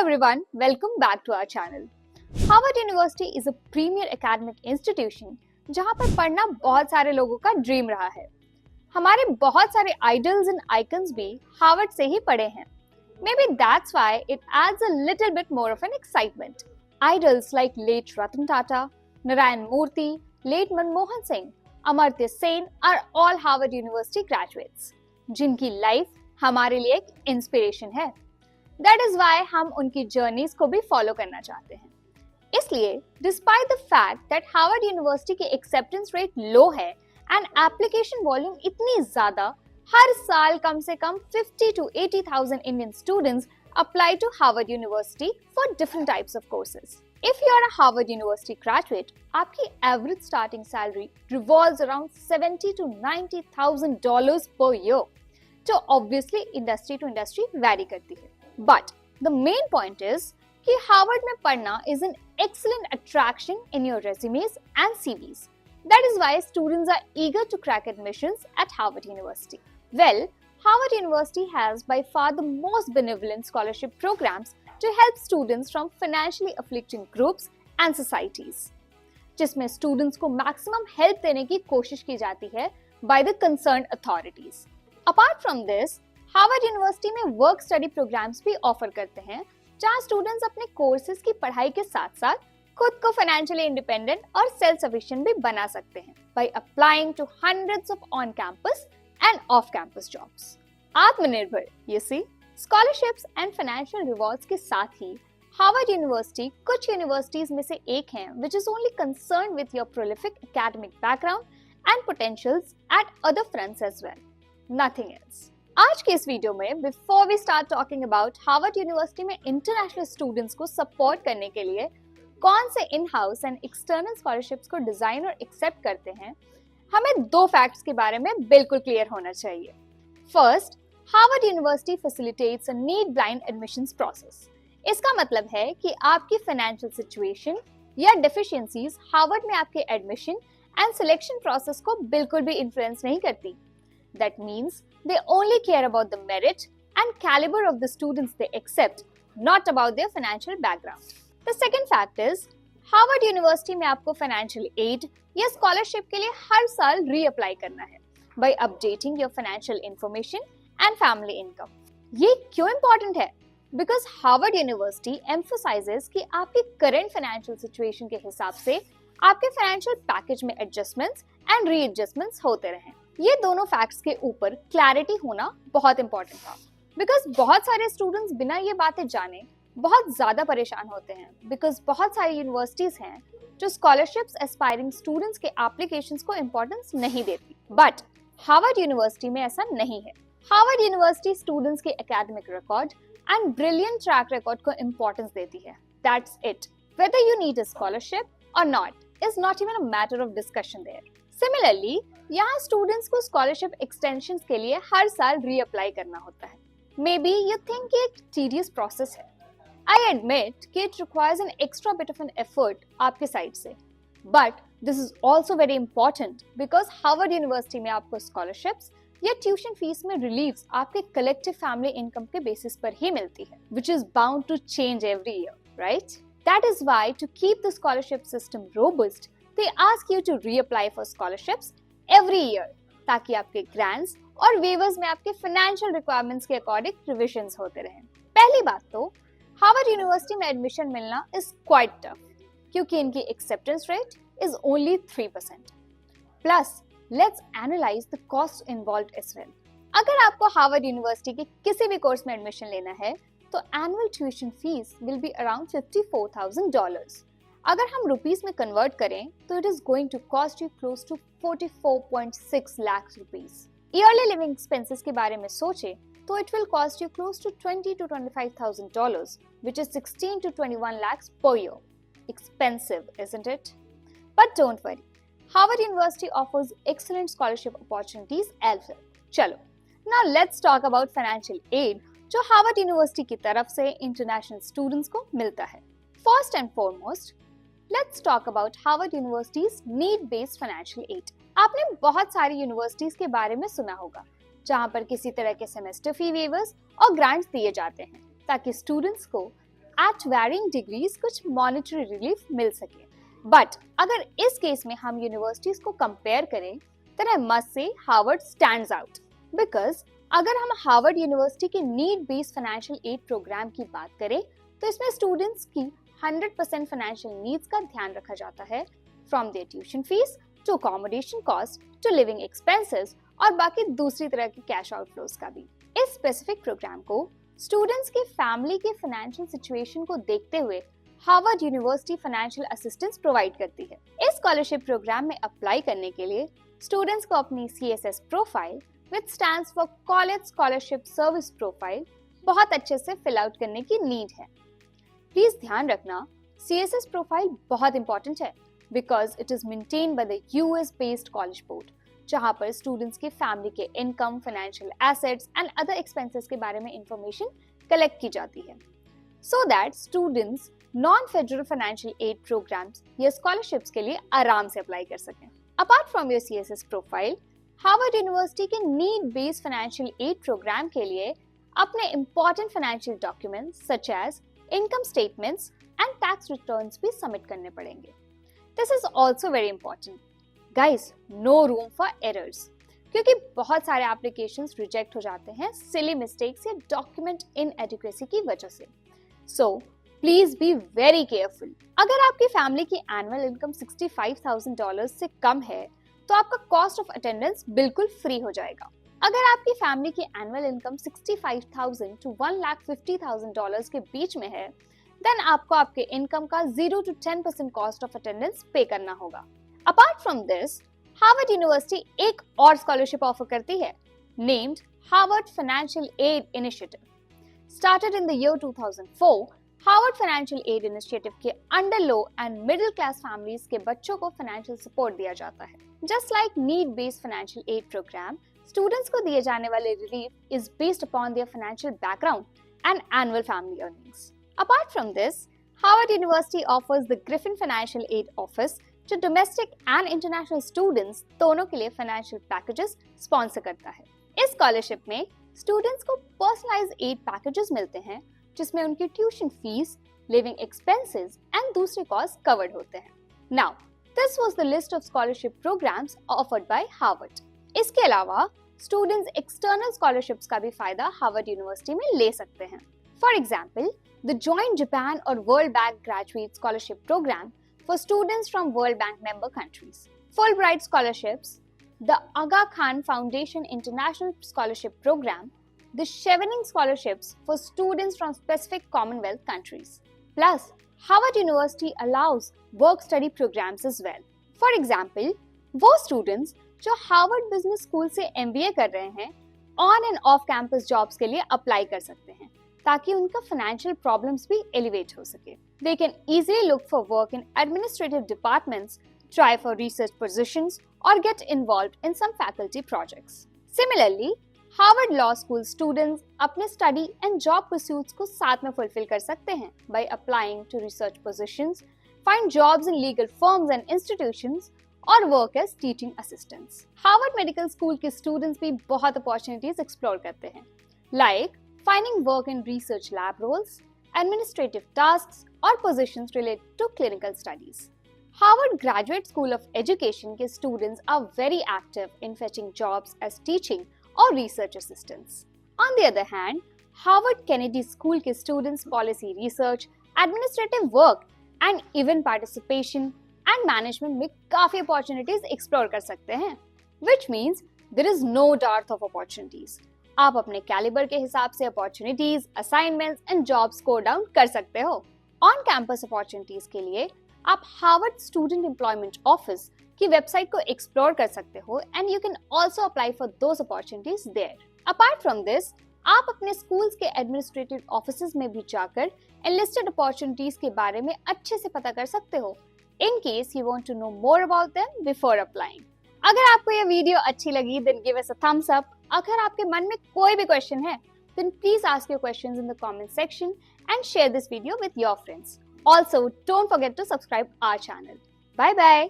everyone, welcome back to our channel. Harvard University is a premier academic institution जहां पर पढ़ना बहुत सारे लोगों का ड्रीम रहा है। हमारे बहुत सारे आइडल्स एंड आइकन्स भी हार्वर्ड से ही पढ़े हैं। Maybe that's why it adds a little bit more of an excitement. Idols like late Ratan Tata, Narayan Murthy, late Manmohan Singh, Amartya Sen are all Harvard University graduates, जिनकी life हमारे लिए एक inspiration है। That is why हम उनकी journeys को भी follow करना चाहते हैं। इसलिए despite the fact that Harvard university की एक्सेप्टेंस रेट लो है एंड एप्लीकेशन वॉल्यूम इतनी ज्यादा, हर साल कम से कम 50 to 80,000 Indian students apply to Harvard University for different types of courses. If you are a Harvard University graduate, आपकी average starting salary revolves around $70,000 to $90,000 per year, जो obviously industry to industry vary करती है। But the main point is कि Harvard में पढ़ना is an excellent attraction in your resumes and CVs. That is why students are eager to crack admissions at Harvard University. Well, Harvard University has by far the most benevolent scholarship programs to help students from financially afflicted groups and societies, जिसमें students को maximum help देने की कोशिश की जाती है by the concerned authorities. Apart from this, Harvard University में work study programmes भी ऑफर करते हैं, जहां स्टूडेंट्स अपने कोर्सेज की पढ़ाई के साथ साथ खुद को फाइनेंशियली इंडिपेंडेंट और सेल्फ सफिशिएंट भी बना सकते हैं by applying to hundreds of on campus and off campus jobs. आत्मनिर्भर, you see, scholarships and financial rewards के साथ ही हार्वर्ड यूनिवर्सिटी कुछ यूनिवर्सिटीज में से एक है which is only concern with your prolific academic background and potentials at other fronts as well, nothing else. आज के इस वीडियो में before we start talking about Harvard University में इंटरनेशनल स्टूडेंट्स को सपोर्ट करने के लिए कौन से in house and external scholarships को डिजाइन और एक्सेप्ट करते हैं, हमें दो फैक्ट्स के बारे में बिल्कुल क्लियर होना चाहिए। First, Harvard university facilitates a need blind admissions process. इसका मतलब है कि आपकी फाइनेंशियल सिचुएशन या डेफिशिएंसीज हार्वर्ड में आपके एडमिशन एंड सिलेक्शन प्रोसेस को बिल्कुल भी इन्फ्लुएंस नहीं करती। That means they only care about the merit and caliber of the students they accept, not about their financial background. The second fact is, Harvard University में आपको financial aid या scholarship के लिए हर साल reapply करना है by updating your financial information and family income. ये क्यों important है? Because Harvard University emphasizes कि आपकी current financial situation के हिसाब से आपके financial package में adjustments and readjustments होते रहें। ये दोनों फैक्ट्स के ऊपर क्लैरिटी होना बहुत इंपॉर्टेंट था, बिकॉज बहुत सारे स्टूडेंट्स बिना ये बातें जाने बहुत ज्यादा परेशान होते हैं, बिकॉज बहुत सारी यूनिवर्सिटीज हैं जो स्कॉलरशिप्स एस्पायरिंग स्टूडेंट्स के एप्लीकेशंस को इंपॉर्टेंस नहीं देती, बट हार्वर्ड यूनिवर्सिटी में ऐसा नहीं है। हार्वर्ड यूनिवर्सिटी स्टूडेंट्स के academic record and brilliant track record को इंपॉर्टेंस देती है। That's it. Whether you need a scholarship or not is not even a matter of discussion there. Similarly, यहाँ students को स्कॉलरशिप एक्सटेंशंस के लिए हर साल reapply करना होता है। मे बी यू थिंक ये एक टीडियस प्रोसेस है। आई एडमिट कि it requires an extra bit of an effort आपके साइड से, but this is also very important because Harvard University में आपको स्कॉलरशिप्स या ट्यूशन फीस में रिलीव्स आपके कलेक्टिव फैमिली इनकम के बेसिस पर ही मिलती है, which is bound to change every year, right? That is why to keep the scholarship system robust, they ask you to reapply for scholarships every year, ताकि आपके grants और waivers में आपके financial requirements के अकॉर्डिंग revisions होते रहें। पहली बात तो हार्वर्ड यूनिवर्सिटी में एडमिशन मिलना is quite tough, क्योंकि इनकी acceptance rate is only 3%. Plus, let's analyze the cost involved as well. अगर आपको हार्वर्ड यूनिवर्सिटी के किसी भी कोर्स में एडमिशन लेना है, तो annual tuition fees will be around $54,000. अगर हम रुपीस में कन्वर्ट करें तो it is going to cost you close to 44.6 lakh rupees. Yearly living expenses के बारे में सोचे तो it will cost you close to $20,000 to $25,000, which is 16 to 21 lakhs per year. Expensive, isn't it? But don't worry, Harvard University offers excellent scholarship opportunities elsewhere. चलो, now let's talk about financial aid जो Harvard university की तरफ से international students को मिलता है। First and foremost, let's talk about Harvard University's need-based financial aid. आपने बहुत सारी यूनिवर्सिटीज के बारे में सुना होगा, जहां पर किसी तरह के सेमेस्टर फी वेवर्स और ग्रांट्स दिए जाते हैं, ताकि स्टूडेंट्स को एट वैरिंग डिग्रीज कुछ मॉनेटरी रिलीफ मिल सके। बट अगर इस केस में हम यूनिवर्सिटीज को कंपेयर करें, then I must say Harvard stands out because अगर हम हार्वर्ड यूनिवर्सिटी के need based financial aid programme की बात करें तो इसमें स्टूडेंट्स की 100% फाइनेंशियल नीड्स का ध्यान रखा जाता है, from their tuition fees to accommodation cost to living expenses और बाकी दूसरी तरह के कैश आउटफ्लोज का भी। इस स्पेसिफिक प्रोग्राम को स्टूडेंट्स के फैमिली के फाइनेंशियल सिचुएशन को देखते हुए Harvard university financial assistance provide करती है। इस स्कॉलरशिप प्रोग्राम में अप्लाई करने के लिए स्टूडेंट्स को अपनी CSS profile which stands for College Scholarship Service Profile बहुत अच्छे से फिल आउट करने की नीड है। प्लीज ध्यान रखना CSS प्रोफाइल बहुत इंपॉर्टेंट है because it is maintained by the US based college board, जहां पर स्टूडेंट्स के फैमिली के income, financial assets and other expenses के बारे में इंफॉर्मेशन कलेक्ट की जाती है so that students non federal financial aid programs या स्कॉलरशिप्स के लिए आराम से अप्लाई कर सकें। Apart from your CSS profile, Harvard University के need based financial aid program के लिए अपने important financial documents such as income statements and tax returns भी सबमिट करने पड़ेंगे। This is also very important guys, no room for errors, क्योंकि बहुत सारे एप्लीकेशंस रिजेक्ट हो जाते हैं सिली मिस्टेक्स या डॉक्यूमेंट इनएडिक्वेसी की वजह से। So please be very careful. अगर आपकी फैमिली की एनुअल इनकम $65,000 से कम है तो आपका कॉस्ट ऑफ अटेंडेंस बिल्कुल फ्री हो जाएगा। अगर आपकी फैमिली की एनुअल इनकम $65,000 to $1,50,000 के बीच में है, देन आपको आपके इनकम का 0 to 10% कॉस्ट ऑफ अटेंडेंस पे करना होगा। Apart from this, Harvard University एक और स्कॉलरशिप ऑफर करती है, named Harvard financial aid initiative. Started in the year 2004, Harvard financial aid initiative के under low and middle class families के बच्चों को फाइनेंशियल सपोर्ट दिया जाता है। Just like need based financial aid program, students को दिए जाने वाले relief is based upon their financial background and annual family earnings. Apart from this, Harvard university offers the Griffin financial aid office जो domestic and international students दोनों के लिए financial packages sponsor करता है। इस स्कॉलरशिप में स्टूडेंट्स को personalised add packages मिलते हैं जिसमें उनकी tuition fees, living expenses and दूसरे कॉस्ट कवर्ड होते हैं। Now this was the list of scholarship programs offered by Harvard. इसके अलावा स्टूडेंट्स एक्सटर्नल स्कॉलरशिप्स का भी फायदा हार्वर्ड यूनिवर्सिटी में ले सकते हैं। For example, the joint Japan और World Bank graduate scholarship program for students from World Bank member countries, Fulbright scholarships, the Aga Khan Foundation International Scholarship Program, the Chevening scholarships for students from specific Commonwealth countries. Plus, Harvard University allows work study programs as well. For example, वो students जो Harvard Business School से MBA कर रहे हैं, on and off campus jobs के लिए apply कर सकते हैं ताकि उनका फाइनेंशियल प्रॉब्लम्स भी एलिवेट हो सके। They can easily look for work in administrative departments, try for research positions, or get involved in some faculty projects. Similarly, Harvard Law School students अपने study and job pursuits को साथ में fulfill कर सकते हैं by applying to research positions, find jobs in legal firms and institutions, or work as teaching assistants. Harvard Medical School के students भी बहुत opportunities explore करते हैं, like finding work in research lab roles, administrative tasks, or positions related to clinical studies. Harvard Graduate School of Education के students are very active in fetching jobs as teaching or research assistants. On the other hand, Harvard Kennedy School के students policy research, administrative work, and event participation and management में काफी opportunities explore कर सकते हैं, which means there is no dearth of opportunities. आप अपने calibre के हिसाब से अपॉर्चुनिटीज, असाइनमेंट्स एंड जॉब्स को डाउन कर सकते हो। ऑन कैंपस अपॉर्चुनिटीज के लिए आप हार्वर्ड स्टूडेंट एम्प्लॉयमेंट ऑफिस की वेबसाइट को एक्सप्लोर कर सकते हो and you can also apply for those opportunities there. Apart from this, आप अपने स्कूल्स के एडमिनिस्ट्रेटिव ऑफिसेज में भी जाकर एनलिस्टेड अपॉर्चुनिटीज के बारे में अच्छे से पता कर सकते हो in case you want to know more about them before applying. अगर आपको ये वीडियो अच्छी लगी then give us a thumbs up. अगर आपके मन में कोई भी क्वेश्चन है then please ask your questions in the comment section and share this video with your friends. Also, don't forget to subscribe our channel. Bye bye.